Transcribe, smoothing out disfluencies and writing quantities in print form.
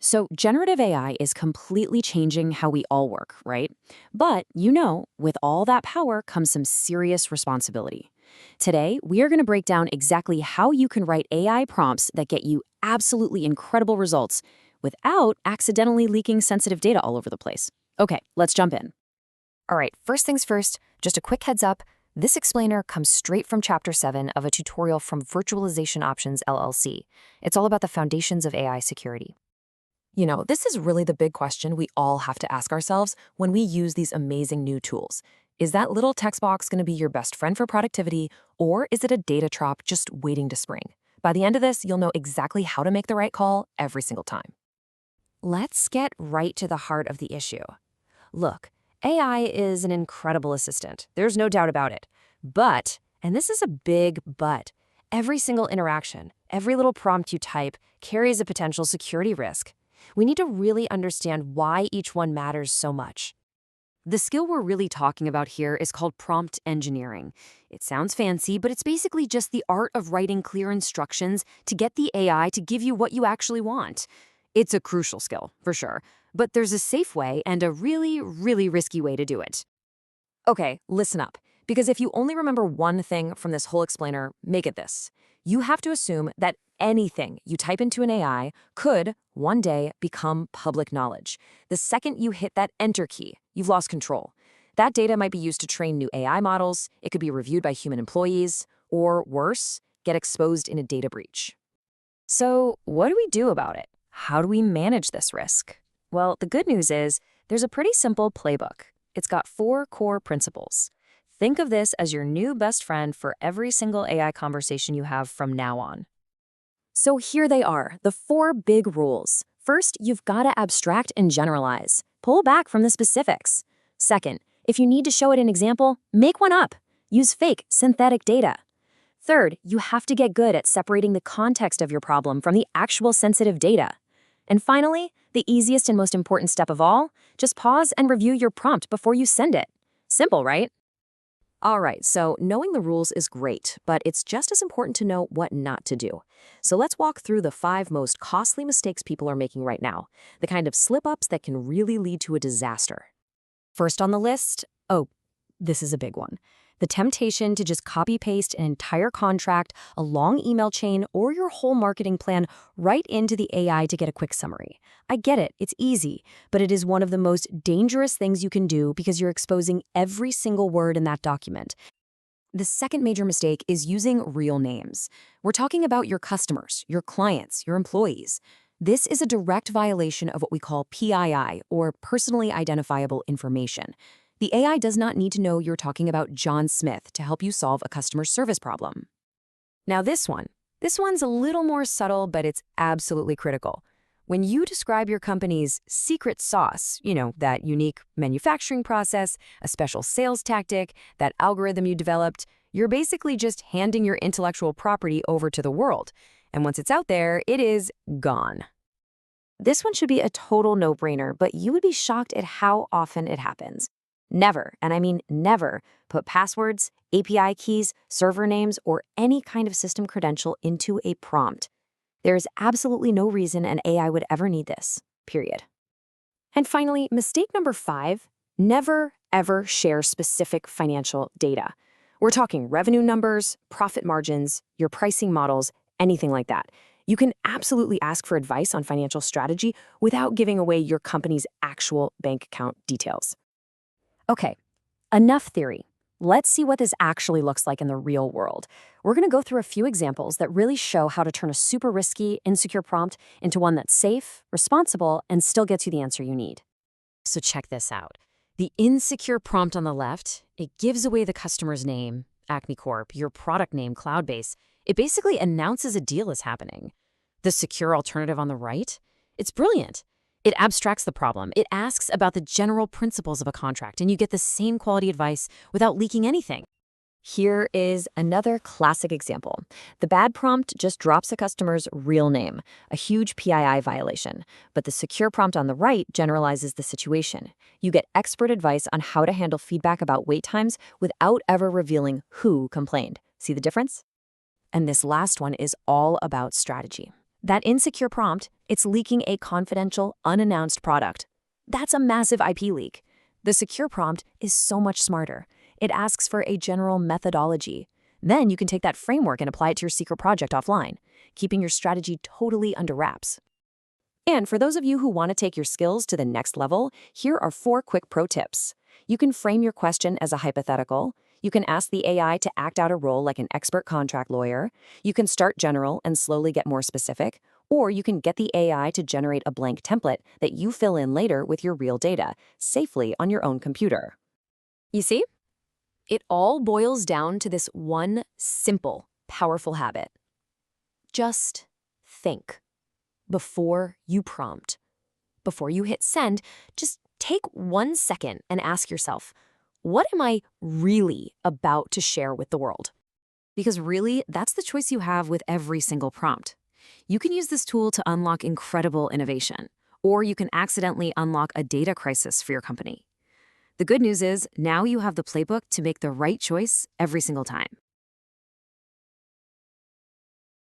So, generative AI is completely changing how we all work, right? But, with all that power comes some serious responsibility. Today, we are going to break down exactly how you can write AI prompts that get you absolutely incredible results without accidentally leaking sensitive data all over the place. Okay, let's jump in. All right, first things first, just a quick heads up. This explainer comes straight from Chapter 7 of a tutorial from Virtualization Options LLC. It's all about the foundations of AI security. This is really the big question we all have to ask ourselves when we use these amazing new tools. Is that little text box going to be your best friend for productivity, or is it a data trap just waiting to spring? By the end of this, you'll know exactly how to make the right call every single time. Let's get right to the heart of the issue. Look, AI is an incredible assistant. There's no doubt about it. But, and this is a big but, every single interaction, every little prompt you type carries a potential security risk. We need to really understand why each one matters so much. The skill we're really talking about here is called prompt engineering. It sounds fancy, but it's basically just the art of writing clear instructions to get the AI to give you what you actually want. It's a crucial skill, for sure, but there's a safe way and a really, really risky way to do it. Okay, listen up, because if you only remember one thing from this whole explainer, make it this. You have to assume that anything you type into an AI could, one day, become public knowledge. The second you hit that enter key, you've lost control. That data might be used to train new AI models, it could be reviewed by human employees, or worse, get exposed in a data breach. So, what do we do about it? How do we manage this risk? Well, the good news is there's a pretty simple playbook. It's got 4 core principles. Think of this as your new best friend for every single AI conversation you have from now on. So here they are, the 4 big rules. First, you've got to abstract and generalize. Pull back from the specifics. Second, if you need to show it an example, make one up. Use fake, synthetic data. Third, you have to get good at separating the context of your problem from the actual sensitive data. And finally, the easiest and most important step of all, just pause and review your prompt before you send it. Simple, right? All right, so knowing the rules is great, but it's just as important to know what not to do. So let's walk through the 5 most costly mistakes people are making right now, the kind of slip-ups that can really lead to a disaster. First on the list, this is a big one. The temptation to just copy-paste an entire contract, a long email chain, or your whole marketing plan right into the AI to get a quick summary. I get it, it's easy, but it is one of the most dangerous things you can do because you're exposing every single word in that document. The second major mistake is using real names. We're talking about your customers, your clients, your employees. This is a direct violation of what we call PII, or personally identifiable information. The AI does not need to know you're talking about John Smith to help you solve a customer service problem. Now this one's a little more subtle, but it's absolutely critical. When you describe your company's secret sauce, that unique manufacturing process, a special sales tactic, that algorithm you developed, you're basically just handing your intellectual property over to the world. And once it's out there, it is gone. This one should be a total no-brainer, but you would be shocked at how often it happens. Never, and I mean never, put passwords, API keys, server names, or any kind of system credential into a prompt. There is absolutely no reason an AI would ever need this, period. And finally, mistake number 5, never, ever share specific financial data. We're talking revenue numbers, profit margins, your pricing models, anything like that. You can absolutely ask for advice on financial strategy without giving away your company's actual bank account details. Okay, enough theory. Let's see what this actually looks like in the real world. We're going to go through a few examples that really show how to turn a super risky, insecure prompt into one that's safe, responsible, and still gets you the answer you need. So check this out. The insecure prompt on the left, it gives away the customer's name, Acme Corp, your product name, Cloudbase. It basically announces a deal is happening. The secure alternative on the right, it's brilliant. It abstracts the problem. It asks about the general principles of a contract, and you get the same quality advice without leaking anything. Here is another classic example. The bad prompt just drops a customer's real name, a huge PII violation. But the secure prompt on the right generalizes the situation. You get expert advice on how to handle feedback about wait times without ever revealing who complained. See the difference? And this last one is all about strategy. That insecure prompt, it's leaking a confidential, unannounced product. That's a massive IP leak. The secure prompt is so much smarter. It asks for a general methodology. Then you can take that framework and apply it to your secret project offline, keeping your strategy totally under wraps. And for those of you who want to take your skills to the next level, here are 4 quick pro tips. You can frame your question as a hypothetical. You can ask the AI to act out a role like an expert contract lawyer. You can start general and slowly get more specific. Or you can get the AI to generate a blank template that you fill in later with your real data, safely on your own computer. You see? It all boils down to this one simple, powerful habit. Just think. Before you prompt. Before you hit send, just take 1 second and ask yourself, what am I really about to share with the world? Because really, that's the choice you have with every single prompt. You can use this tool to unlock incredible innovation, or you can accidentally unlock a data crisis for your company. The good news is, now you have the playbook to make the right choice every single time.